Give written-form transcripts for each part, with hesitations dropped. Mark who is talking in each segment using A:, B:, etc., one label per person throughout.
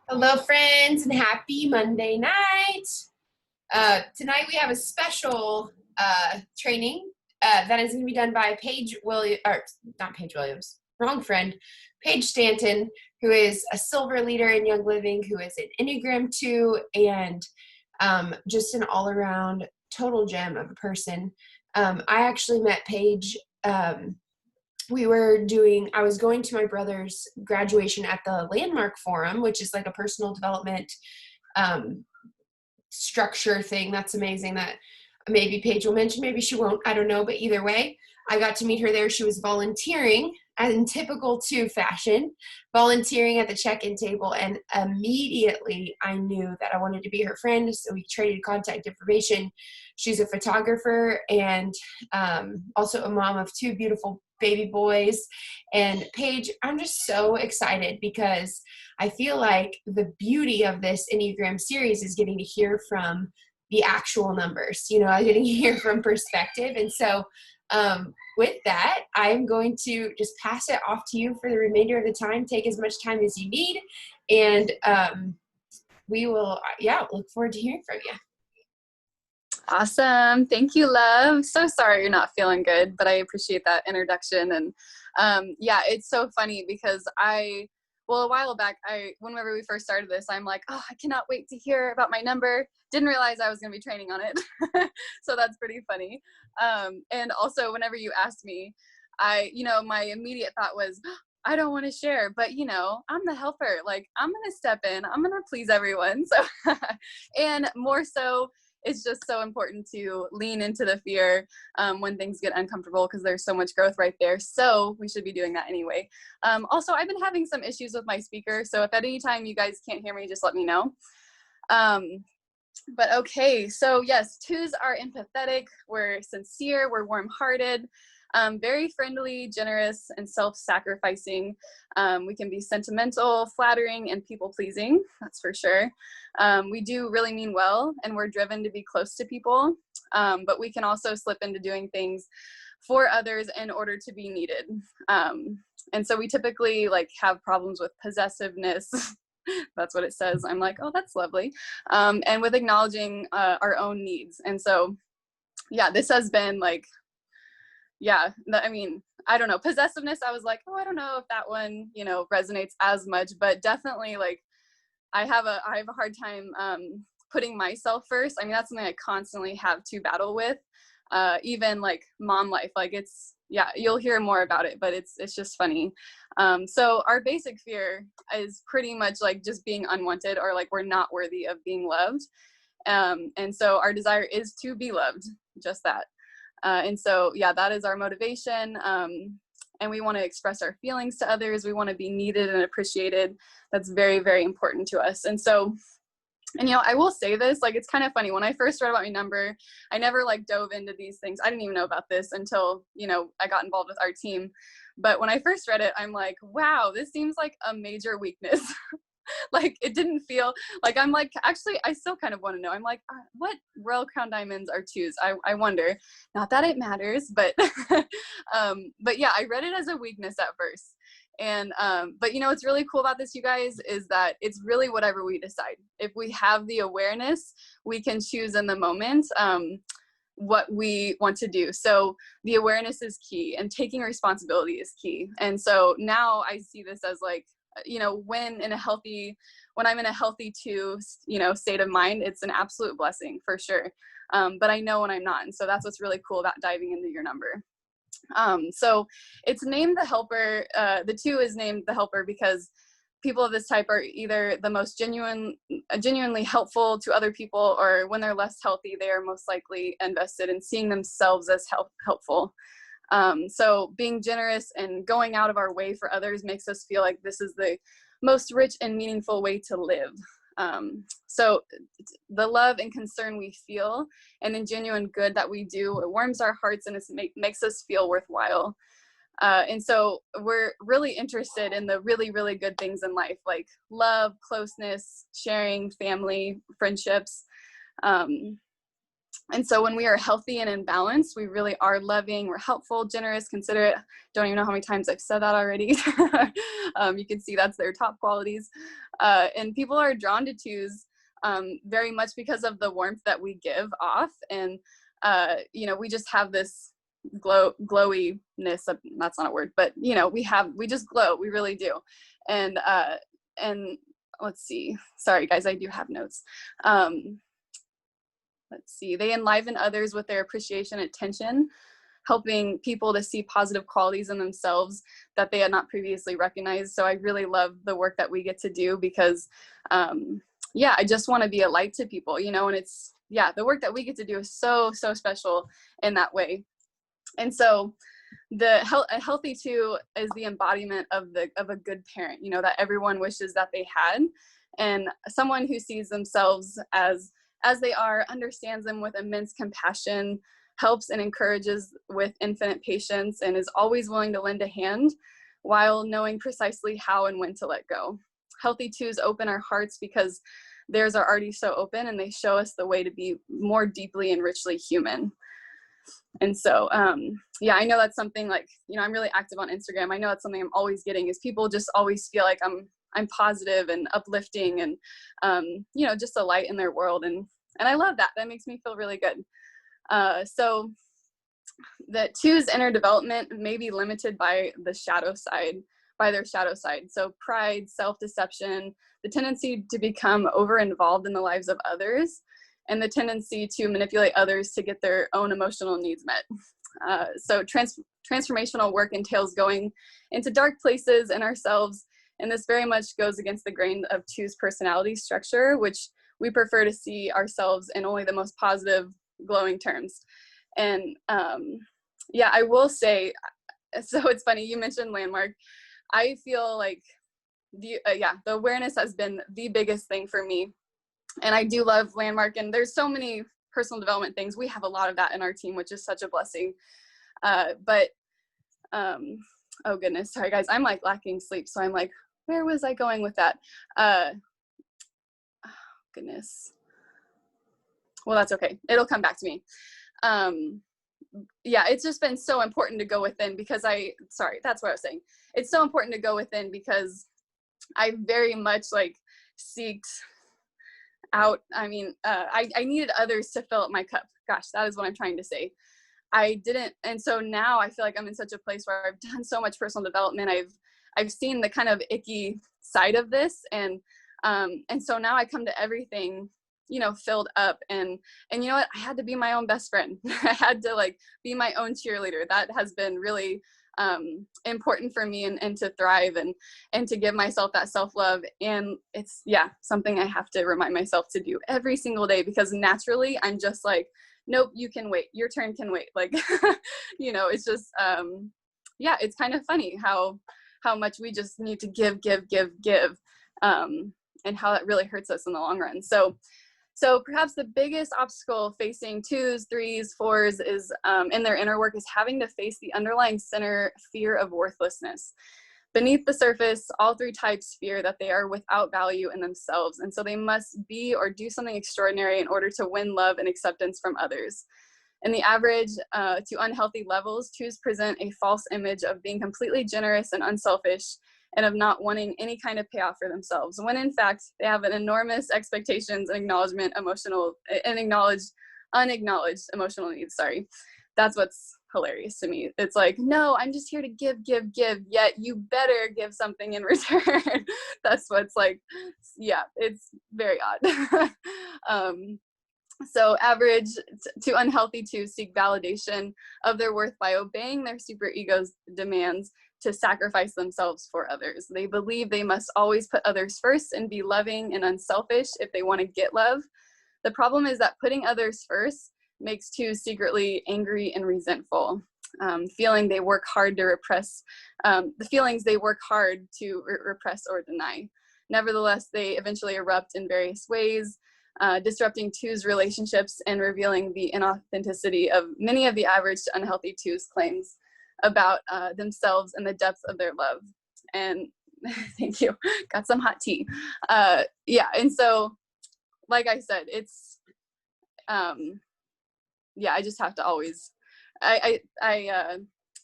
A: Hello, friends, and happy Monday night. Tonight we have a special training that is going to be done by Paige Williams, or not Paige Williams, wrong friend, Paige Stanton, who is a silver leader in Young Living, who is an Enneagram 2, and just an all around total gem of a person. I actually met Paige. I was going to my brother's graduation at the Landmark Forum, which is like a personal development um, structure thing. That's amazing that maybe Paige will mention, maybe she won't, I don't know, but either way, I got to meet her there. She was volunteering in typical 2 fashion, volunteering at the check-in table, and immediately I knew that I wanted to be her friend, so we traded contact information. She's a photographer and also a mom of 2 beautiful baby boys. And Paige, I'm just so excited because I feel like the beauty of this Enneagram series is getting to hear from the actual numbers, I'm getting to hear from perspective. And so with that, I'm going to just pass it off to you for the remainder of the time. Take as much time as you need. And we will, look forward to hearing from you.
B: Awesome. Thank you, love. So sorry you're not feeling good, but I appreciate that introduction. And it's so funny because a while back, whenever we first started this, I'm like, oh, I cannot wait to hear about my number. Didn't realize I was going to be training on it. So that's pretty funny. And also whenever you asked me, my immediate thought was, I don't want to share, but I'm the helper. Like, I'm going to step in, I'm going to please everyone. So, and more so, it's just so important to lean into the fear when things get uncomfortable, because there's so much growth right there. So we should be doing that anyway. Also, I've been having some issues with my speaker, so if at any time you guys can't hear me, just let me know. But okay, so yes, 2s are empathetic, we're sincere, we're warm-hearted, very friendly, generous, and self-sacrificing. We can be sentimental, flattering, and people-pleasing, that's for sure. We do really mean well, and we're driven to be close to people, but we can also slip into doing things for others in order to be needed. And so we typically have problems with possessiveness. That's what it says. I'm like, oh, that's lovely. And with acknowledging our own needs. And so, this has been I don't know, possessiveness. I was like, oh, I don't know if that one, resonates as much, but definitely I have a hard time putting myself first. I mean, that's something I constantly have to battle with. Even mom life, you'll hear more about it, but it's just funny. So our basic fear is pretty much just being unwanted, or we're not worthy of being loved. And so our desire is to be loved, just that. And so, that is our motivation. And we want to express our feelings to others. We want to be needed and appreciated. That's very, very important to us. And so, I will say this, it's kind of funny. When I first read about my number, I never dove into these things. I didn't even know about this until, I got involved with our team. But when I first read it, I'm like, wow, this seems like a major weakness. It didn't feel I'm actually, I still kind of want to know. I'm like, what Royal Crown Diamonds are 2s? I wonder, not that it matters, but, but yeah, I read it as a weakness at first. And, but what's really cool about this, you guys, is that it's really whatever we decide. If we have the awareness, we can choose in the moment, what we want to do. So the awareness is key, and taking responsibility is key. And so now I see this as when I'm in a healthy 2, state of mind, it's an absolute blessing for sure. But I know when I'm not. And so that's what's really cool about diving into your number. So it's named the helper. The 2 is named the helper because people of this type are either the most genuinely helpful to other people, or when they're less healthy, they are most likely invested in seeing themselves as helpful. So being generous and going out of our way for others makes us feel like this is the most rich and meaningful way to live. So the love and concern we feel and the genuine good that we do, it warms our hearts, and it makes us feel worthwhile. And so we're really interested in the really, really good things in life, like love, closeness, sharing, family, friendships. And so when we are healthy and in balance, we really are loving, we're helpful, generous, considerate. Don't even know how many times I've said that already. You can see that's their top qualities. And people are drawn to twos very much because of the warmth that we give off. And, we just have this glowiness. That's not a word, but, we just glow. We really do. And let's see. Sorry, guys, I do have notes. Let's see, they enliven others with their appreciation and attention, helping people to see positive qualities in themselves that they had not previously recognized. So I really love the work that we get to do because, I just want to be a light to people, and it's, the work that we get to do is so, so special in that way. And so a healthy two is the embodiment of a good parent, that everyone wishes that they had, and someone who sees themselves as they are, understands them with immense compassion, helps and encourages with infinite patience, and is always willing to lend a hand while knowing precisely how and when to let go. Healthy twos open our hearts because theirs are already so open, and they show us the way to be more deeply and richly human. And so, I know that's something like, I'm really active on Instagram. I know that's something I'm always getting is people just always feel like I'm positive and uplifting and, just a light in their world. And I love that. That makes me feel really good. So the two's inner development may be limited by their shadow side. So pride, self-deception, the tendency to become over-involved in the lives of others, and the tendency to manipulate others to get their own emotional needs met. So transformational work entails going into dark places in ourselves, and this very much goes against the grain of two's personality structure, which we prefer to see ourselves in only the most positive, glowing terms. And I will say, so it's funny, you mentioned Landmark. I feel like the awareness has been the biggest thing for me. And I do love Landmark, and there's so many personal development things. We have a lot of that in our team, which is such a blessing. Oh goodness, sorry guys, I'm like lacking sleep. So I'm like, where was I going with that? Goodness. Well, that's okay. It'll come back to me. It's just been so important to go within because that's what I was saying. It's so important to go within because I very much seeked out. I needed others to fill up my cup. Gosh, that is what I'm trying to say. I didn't. And so now I feel like I'm in such a place where I've done so much personal development. I've seen the kind of icky side of this. And so now I come to everything, filled up, and you know what, I had to be my own best friend. I had to be my own cheerleader. That has been really important for me and to thrive and to give myself that self-love. And it's something I have to remind myself to do every single day, because naturally I'm just like, nope, you can wait, your turn can wait. It's just it's kind of funny how much we just need to give and how that really hurts us in the long run. So perhaps the biggest obstacle facing twos, threes, fours is in their inner work is having to face the underlying center fear of worthlessness. Beneath the surface, all three types fear that they are without value in themselves, and so they must be or do something extraordinary in order to win love and acceptance from others. In the average to unhealthy levels, twos present a false image of being completely generous and unselfish, and of not wanting any kind of payoff for themselves, when in fact they have an enormous expectations and unacknowledged emotional needs. Sorry, that's what's hilarious to me. It's like, no, I'm just here to give, yet you better give something in return. That's what's it's very odd. So average to unhealthy twos seek validation of their worth by obeying their superego's demands to sacrifice themselves for others. They believe they must always put others first and be loving and unselfish if they want to get love. The problem is that putting others first makes twos secretly angry and resentful, feeling they work hard to repress, the feelings they work hard to repress or deny. Nevertheless, they eventually erupt in various ways, disrupting twos' relationships and revealing the inauthenticity of many of the average to unhealthy twos' claims about themselves and the depth of their love. And thank you, got some hot tea. And so, like I said, it's yeah, I just have to always, I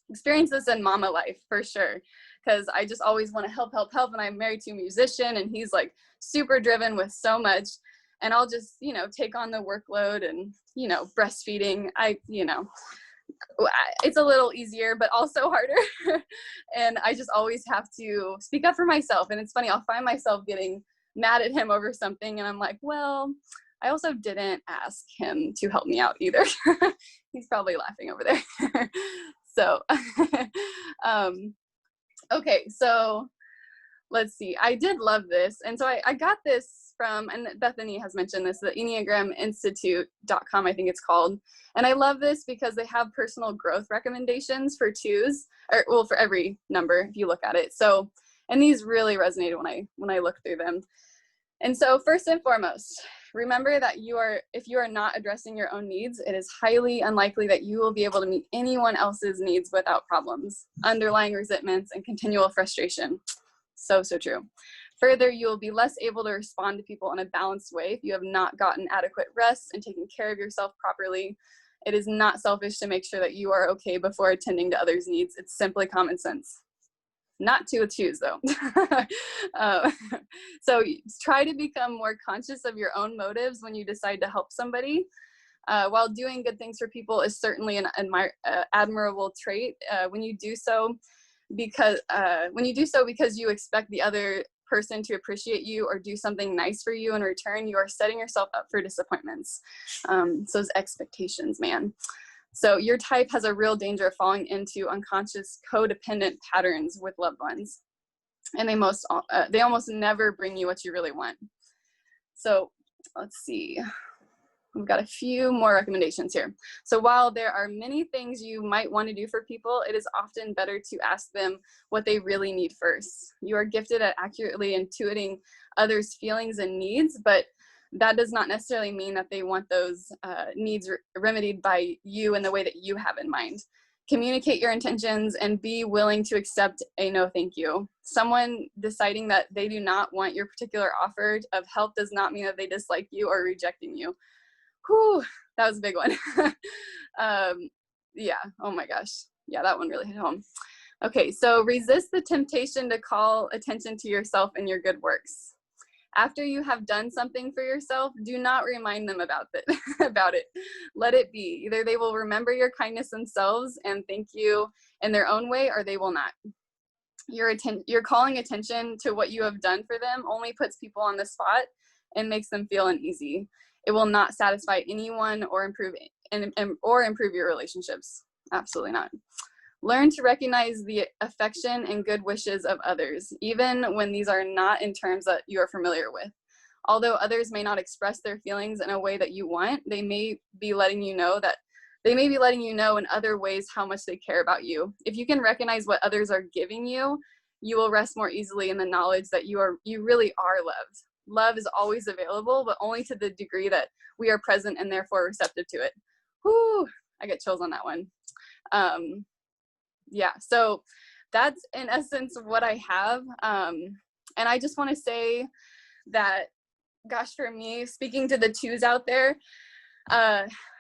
B: experience this in mama life for sure. Cause I just always want to help. And I'm married to a musician and he's like super driven with so much. And I'll just, take on the workload and, breastfeeding. It's a little easier, but also harder. And I just always have to speak up for myself. And it's funny, I'll find myself getting mad at him over something. And I'm like, well, I also didn't ask him to help me out either. He's probably laughing over there. So, okay. So let's see. I did love this. And so I got this from, and Bethany has mentioned this, the Enneagram Institute.com, I think it's called. And I love this because they have personal growth recommendations for twos, or well, for every number, if you look at it. So, and these really resonated when I looked through them. And so first and foremost, remember that if you are not addressing your own needs, it is highly unlikely that you will be able to meet anyone else's needs without problems, underlying resentments, and continual frustration. So true. Further, you will be less able to respond to people in a balanced way if you have not gotten adequate rest and taken care of yourself properly. It is not selfish to make sure that you are okay before attending to others' needs. It's simply common sense. Not to choose though. So try to become more conscious of your own motives when you decide to help somebody. While doing good things for people is certainly an admirable trait, when you do so because you expect the other person to appreciate you or do something nice for you in return, you are setting yourself up for disappointments. So those expectations, man. So your type has a real danger of falling into unconscious codependent patterns with loved ones. And they almost never bring you what you really want. So let's see. We've got a few more recommendations here. So while there are many things you might want to do for people, it is often better to ask them what they really need first. You are gifted at accurately intuiting others' feelings and needs, but that does not necessarily mean that they want those needs remedied by you in the way that you have in mind. Communicate your intentions and be willing to accept a no thank you. Someone deciding that they do not want your particular offer of help does not mean that they dislike you or rejecting you. Whew, that was a big one. Yeah, oh my gosh. Yeah, that one really hit home. Okay, so resist the temptation to call attention to yourself and your good works. After you have done something for yourself, do not remind them about it. Let it be. Either they will remember your kindness themselves and thank you in their own way, or they will not. You're calling attention to what you have done for them only puts people on the spot and makes them feel uneasy. It will not satisfy anyone or improve your relationships. Absolutely not. Learn to recognize the affection and good wishes of others, even when these are not in terms that you are familiar with. Although others may not express their feelings in a way that you want, they may be letting you know in other ways how much they care about you. If you can recognize what others are giving you, you will rest more easily in the knowledge that you really are loved. Love is always available, but only to the degree that we are present and therefore receptive to it. Whoo, I get chills on that one. Yeah, so that's in essence what I have. And I just want to say that, gosh, for me, speaking to the twos out there,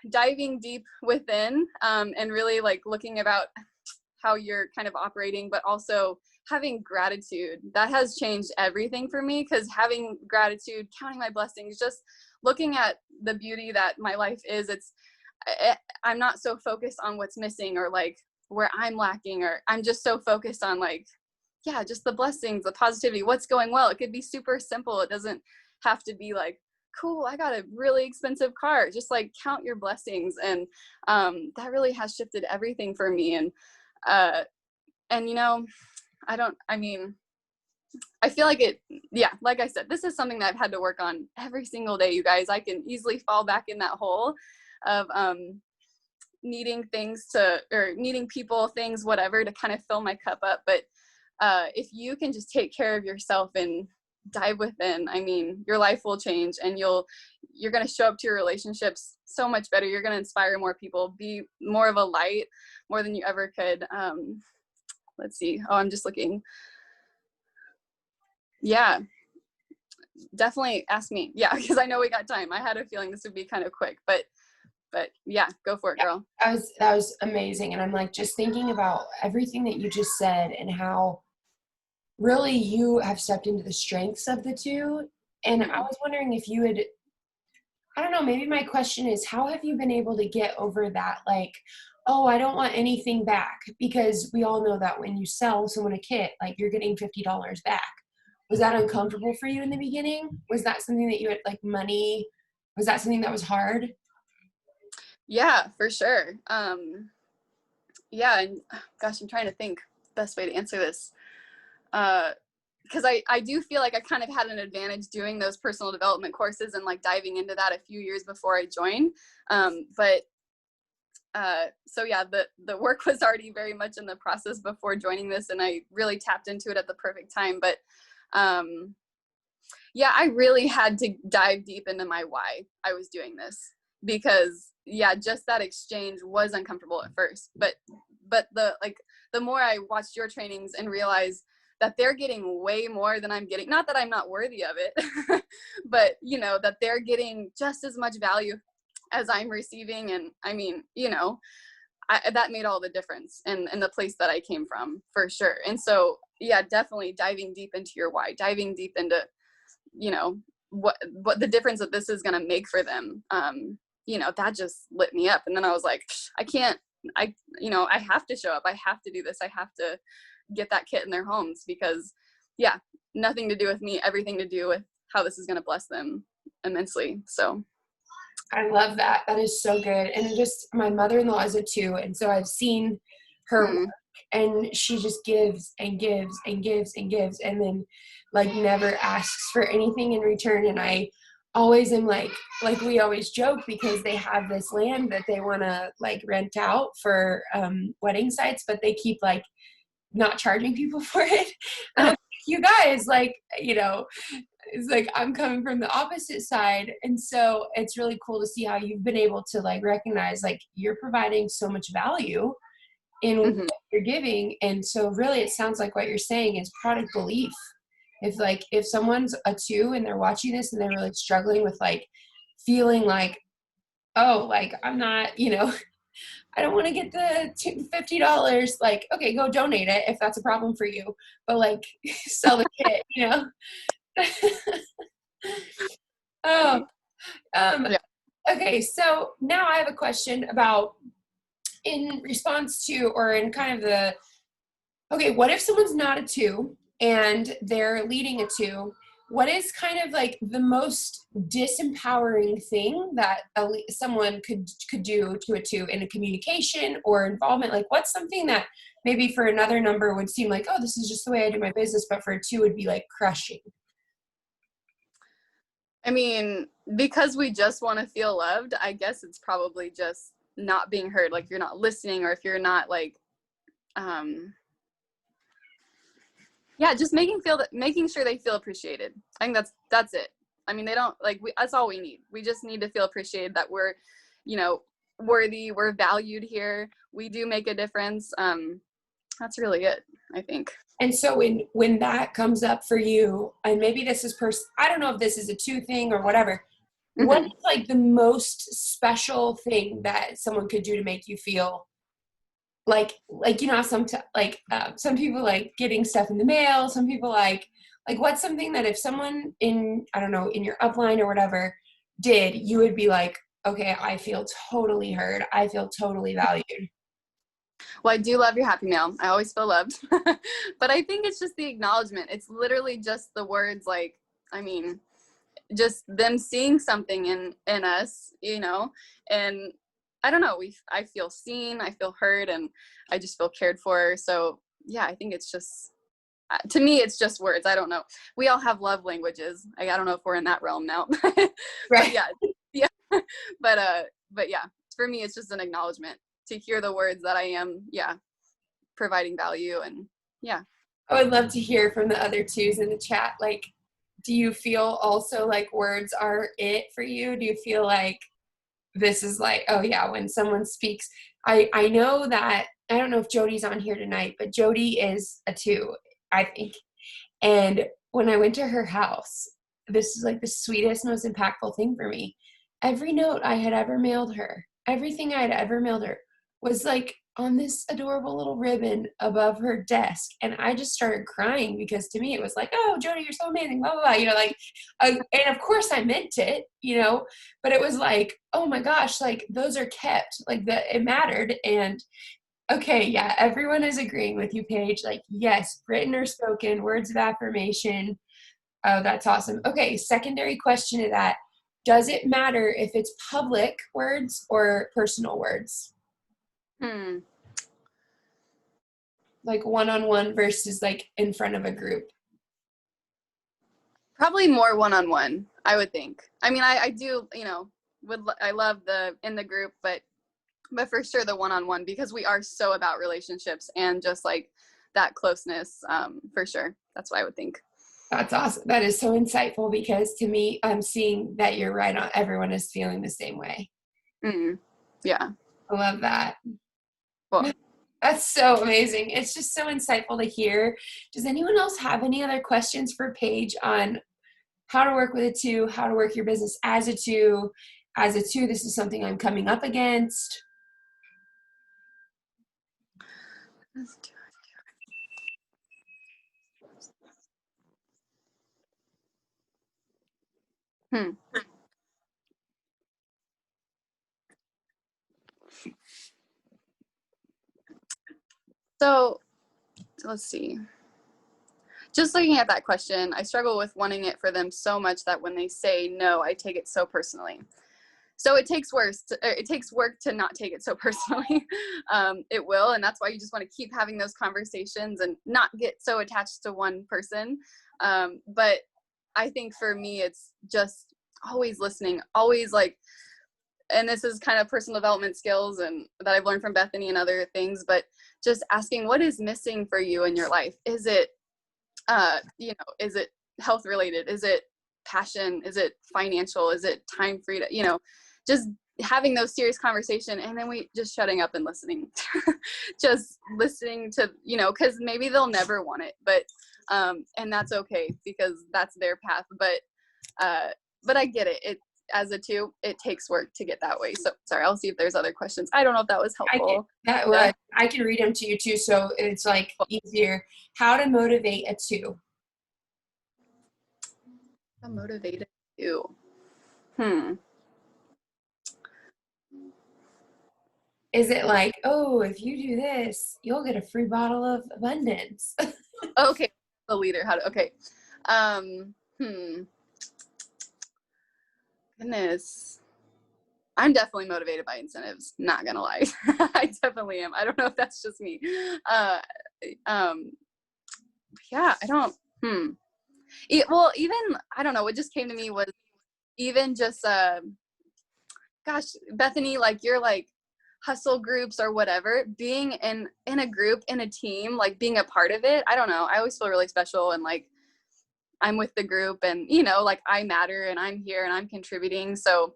B: diving deep within and really like looking about how you're kind of operating, but also having gratitude, that has changed everything for me, because having gratitude, counting my blessings, just looking at the beauty that my life is, I'm not so focused on what's missing or like where I'm lacking, or I'm just so focused on like, yeah, just the blessings, the positivity, what's going well. It could be super simple. It doesn't have to be like, cool, I got a really expensive car. Just like count your blessings. And that really has shifted everything for me. And you know, I feel like like I said, this is something that I've had to work on every single day, you guys. I can easily fall back in that hole of needing people, things, whatever, to kind of fill my cup up. But if you can just take care of yourself and dive within, I mean, your life will change, and you're going to show up to your relationships so much better. You're going to inspire more people, be more of a light, more than you ever could. Let's see. Oh, I'm just looking. Yeah, definitely ask me. Yeah, because I know we got time. I had a feeling this would be kind of quick, but But yeah, go for it, girl.
A: That was amazing. And I'm like, just thinking about everything that you just said and how really you have stepped into the strengths of the two. And I was wondering if you had, I don't know, maybe my question is, how have you been able to get over that? Like, oh, I don't want anything back, because we all know that when you sell someone a kit, like you're getting $50 back. Was that uncomfortable for you in the beginning? Was that something that you had, like, money? Was that something that was hard?
B: Yeah, for sure. Yeah, and gosh, I'm trying to think best way to answer this. Because I do feel like I kind of had an advantage doing those personal development courses and like diving into that a few years before I joined. So yeah, the work was already very much in the process before joining this, and I really tapped into it at the perfect time. But yeah, I really had to dive deep into my why I was doing this, because yeah, just that exchange was uncomfortable at first, but the more I watched your trainings and realized that they're getting way more than I'm getting, not that I'm not worthy of it, but you know, that they're getting just as much value as I'm receiving. And I mean, you know, that made all the difference in the place that I came from, for sure. And so, yeah, definitely diving deep into your why, diving deep into, you know, what the difference that this is going to make for them. You know, that just lit me up. And then I was like, you know, I have to show up. I have to do this. I have to get that kit in their homes, because yeah, nothing to do with me, everything to do with how this is going to bless them immensely. So
A: I love that. That is so good. And just, my mother-in-law is a 2, and so I've seen her work, and she just gives and gives and gives and gives, and then like never asks for anything in return. And I always am like we always joke, because they have this land that they want to like rent out for wedding sites, but they keep like not charging people for it. And I'm like, you guys, like, you know, it's like I'm coming from the opposite side. And so it's really cool to see how you've been able to like recognize, like, you're providing so much value in what you're giving. And so really it sounds like what you're saying is product belief. If someone's a 2 and they're watching this and they're really struggling with like feeling like, oh, like I'm not, you know, I don't want to get the $50. Like, okay, go donate it if that's a problem for you. But like, sell the kit, you know? Oh,
B: yeah.
A: okay. So now I have a question about, in response to, or in kind of the, okay, what if someone's not a 2 and they're leading a 2? What is kind of like the most disempowering thing that someone could do to a 2 in a communication or involvement? Like, what's something that maybe for another number would seem like, oh, this is just the way I do my business, but for a 2 would be like crushing?
B: I mean, because we just want to feel loved, I guess it's probably just not being heard. Like, you're not listening, or if you're not like, yeah, just making sure they feel appreciated. I think that's it. I mean, they don't like, that's all we need. We just need to feel appreciated, that we're, you know, worthy, we're valued here. We do make a difference. That's really it, I think.
A: And so when that comes up for you, and maybe this is I don't know if this is a 2 thing or whatever, what is like the most special thing that someone could do to make you feel like, you know, some people like getting stuff in the mail, some people like what's something that if someone in, I don't know, in your upline or whatever did, you would be like, okay, I feel totally heard. I feel totally valued.
B: Well, I do love your happy mail. I always feel loved. But I think it's just the acknowledgement. It's literally just the words, like, I mean, just them seeing something in us, you know, and I don't know, I feel seen, I feel heard, and I just feel cared for. So yeah, I think it's just, to me, it's just words. I don't know. We all have love languages. I don't know if we're in that realm now.
A: Right.
B: But yeah. But yeah, for me, it's just an acknowledgement to hear the words that I am, providing value. And yeah.
A: I would love to hear from the other 2s in the chat. Like, do you feel also like words are it for you? Do you feel like this is like, oh yeah, when someone speaks, I know that, I don't know if Jody's on here tonight, but Jody is a 2, I think. And when I went to her house, this is like the sweetest, most impactful thing for me. Every note I had ever mailed her, everything I'd ever mailed her was like on this adorable little ribbon above her desk. And I just started crying because to me it was like, oh, Jody, you're so amazing, blah, blah, blah. You know, like, and of course I meant it, you know, but it was like, oh my gosh, like those are kept, like that it mattered. And okay, yeah, everyone is agreeing with you, Paige. Like, yes, written or spoken, words of affirmation. Oh, that's awesome. Okay, secondary question to that. Does it matter if it's public words or personal words?
B: Hmm.
A: Like one-on-one versus like in front of a group?
B: Probably more one-on-one, I would think. I mean, I do, you know, I love the in the group, but for sure the one-on-one, because we are so about relationships and just like that closeness, for sure. That's what I would think.
A: That's awesome. That is so insightful because to me, I'm seeing that you're right on. Everyone is feeling the same way.
B: Yeah.
A: I love that.
B: Cool.
A: That's so amazing. It's just so insightful to hear. Does anyone else have any other questions for Paige on how to work with a two, how to work your business as a two? As a two, this is something I'm coming up against.
B: Hmm. So let's see. Just looking at that question, I struggle with wanting it for them so much that when they say no, I take it so personally. So it takes work to not take it so personally. It will, and that's why you just want to keep having those conversations and not get so attached to one person. But I think for me, it's just always listening, always like, and this is kind of personal development skills and that I've learned from Bethany and other things, but just asking what is missing for you in your life. Is it, is it health related? Is it passion? Is it financial? Is it time free to, just having those serious conversation, and then we just shutting up and listening, just listening to, cause maybe they'll never want it, but, and that's okay because that's their path. But I get it. As a two, it takes work to get that way. So sorry, I'll see if there's other questions. I don't know if that was helpful.
A: I can read them to you too. So it's like easier. How to motivate a two.
B: How motivated you?
A: Is it like, oh, if you do this, you'll get a free bottle of abundance?
B: Okay. The leader. Okay. Goodness. I'm definitely motivated by incentives. Not gonna lie. I definitely am. I don't know if that's just me. Yeah, I don't, well, even, I don't know, what just came to me was even just, gosh, Bethany, like you're like hustle groups or whatever, being in a group, in a team, like being a part of it. I don't know. I always feel really special and like I'm with the group and, like I matter and I'm here and I'm contributing. So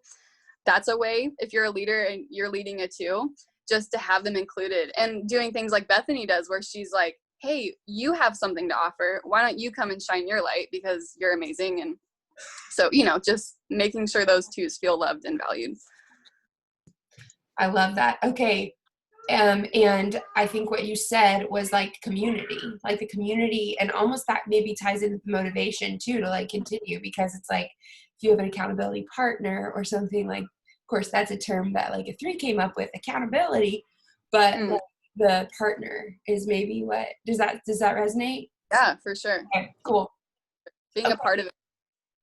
B: that's a way, if you're a leader and you're leading a two, just to have them included and doing things like Bethany does, where she's like, hey, you have something to offer. Why don't you come and shine your light because you're amazing? And so, just making sure those twos feel loved and valued.
A: I love that. Okay. And I think what you said was like community, like the community, and almost that maybe ties into motivation too, to like continue, because it's like, if you have an accountability partner or something, like, of course, that's a term that like a three came up with, accountability, but like, the partner is maybe what, does that resonate?
B: Yeah, for sure.
A: Okay, cool.
B: Being a part of it.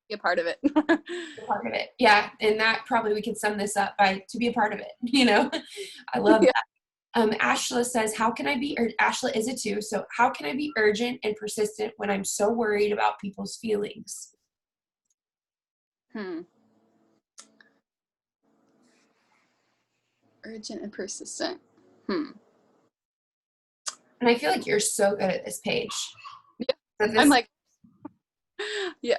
B: Be a part of it.
A: A part of it. Yeah. And that probably we can sum this up by to be a part of it, I love that. Ashla says, Ashla is a two, so how can I be urgent and persistent when I'm so worried about people's feelings?
B: Urgent and persistent.
A: And I feel like you're so good at this, Paige.
B: Yeah. I'm like, yeah.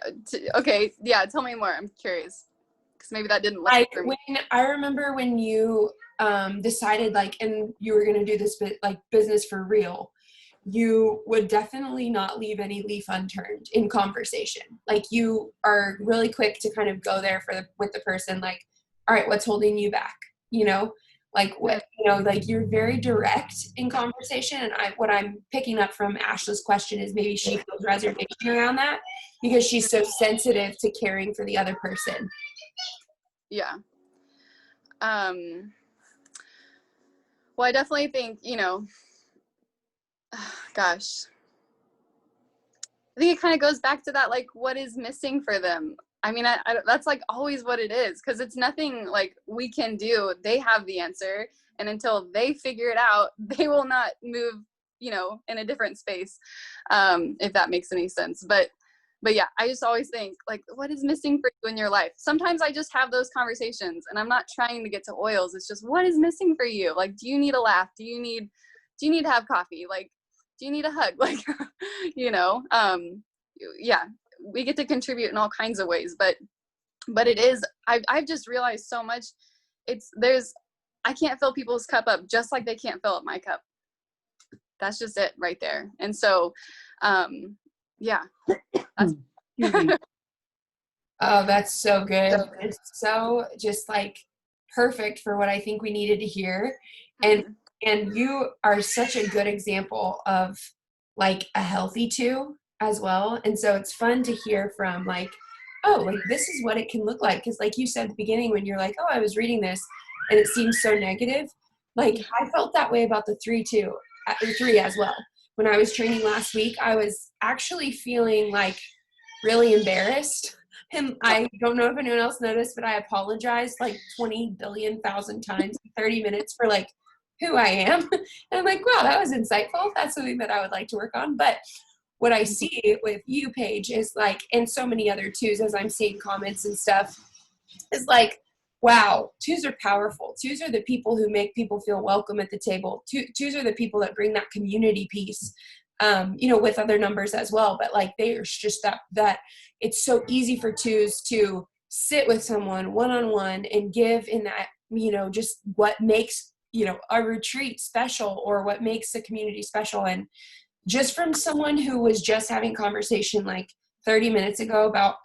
B: Okay. Yeah. Tell me more. I'm curious. Because maybe that didn't
A: like
B: for me.
A: I remember when you decided like, and you were going to do this like business for real, you would definitely not leave any leaf unturned in conversation. Like you are really quick to kind of go there with the person, like, all right, what's holding you back? you know, like what, you know, like you're very direct in conversation. And what I'm picking up from Ashley's question is maybe she feels reservation around that because she's so sensitive to caring for the other person.
B: Yeah. Well, I definitely think, you know, gosh, I think it kind of goes back to that, like, what is missing for them? I mean, that's like always what it is, because it's nothing like we can do. They have the answer. And until they figure it out, they will not move, you know, in a different space, if that makes any sense. But yeah, I just always think, like, what is missing for you in your life? Sometimes I just have those conversations and I'm not trying to get to oils. It's just, what is missing for you? Like, do you need a laugh? Do you need to have coffee? Like, do you need a hug? Like, you know, yeah, we get to contribute in all kinds of ways, but it is, I've just realized so much. I can't fill people's cup up just like they can't fill up my cup. That's just it right there. And so, yeah. That's
A: Oh, that's so good. It's so just like perfect for what I think we needed to hear. And you are such a good example of like a healthy two as well. And so it's fun to hear from like, oh, like this is what it can look like. Cause like you said at the beginning when you're like, oh, I was reading this and it seems so negative. Like I felt that way about the 3 as well. When I was training last week, I was actually feeling like really embarrassed. And I don't know if anyone else noticed, but I apologized like 20 billion thousand times in 30 minutes for like who I am. And I'm like, wow, that was insightful. That's something that I would like to work on. But what I see with you, Paige, is like, and so many other twos as I'm seeing comments and stuff, is like, wow, twos are powerful. Twos are the people who make people feel welcome at the table. Twos are the people that bring that community piece, you know, with other numbers as well. But like, there's just that it's so easy for twos to sit with someone one-on-one and give in that, you know, just what makes, you know, a retreat special or what makes the community special. And just from someone who was just having conversation like 30 minutes ago about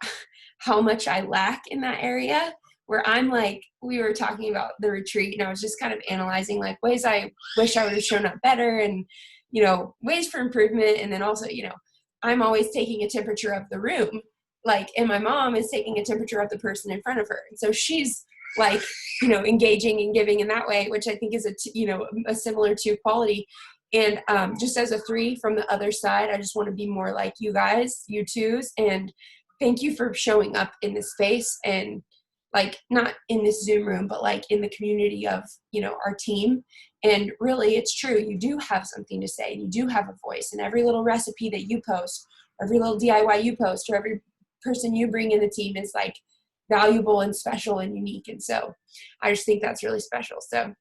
A: how much I lack in that area, where I'm like, we were talking about the retreat and I was just kind of analyzing like ways I wish I would have shown up better and, you know, ways for improvement. And then also, you know, I'm always taking a temperature of the room, like, and my mom is taking a temperature of the person in front of her. And so she's like, you know, engaging and giving in that way, which I think is you know, a similar to quality. And just as a 3 from the other side, I just want to be more like you guys, you twos. And thank you for showing up in this space and like not in this Zoom room, but like in the community of, you know, our team. And really it's true. You do have something to say and you do have a voice, and every little recipe that you post, every little DIY you post, or every person you bring in the team is like valuable and special and unique. And so I just think that's really special. So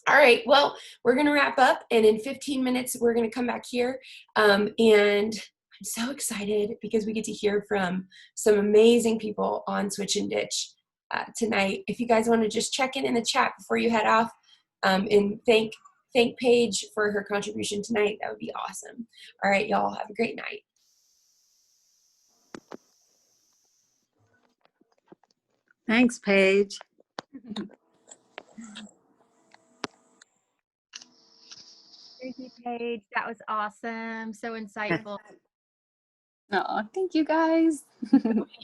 A: all right, well, we're going to wrap up, and in 15 minutes, we're going to come back here. And I'm so excited because we get to hear from some amazing people on Switch and Ditch tonight. If you guys want to just check in the chat before you head off and thank Paige for her contribution tonight, that would be awesome. All right, y'all, have a great night.
C: Thanks, Paige.
D: Thank you, Paige. That was awesome. So insightful.
B: Oh, thank you guys.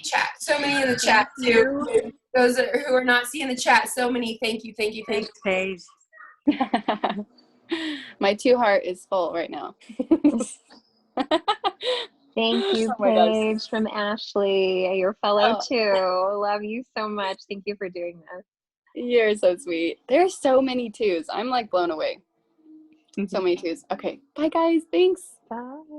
A: Chat. So many in the chat too. Those who are not seeing the chat, so many. Thank you.
C: Thanks, Paige.
B: My 2 heart is full right now.
E: Thank you,
B: Oh my gosh.
E: Paige, from Ashley, your fellow too. Love you so much. Thank you for doing this.
B: You're so sweet. There's so many twos. I'm like blown away. So many twos. Okay. Bye guys. Thanks.
E: Bye.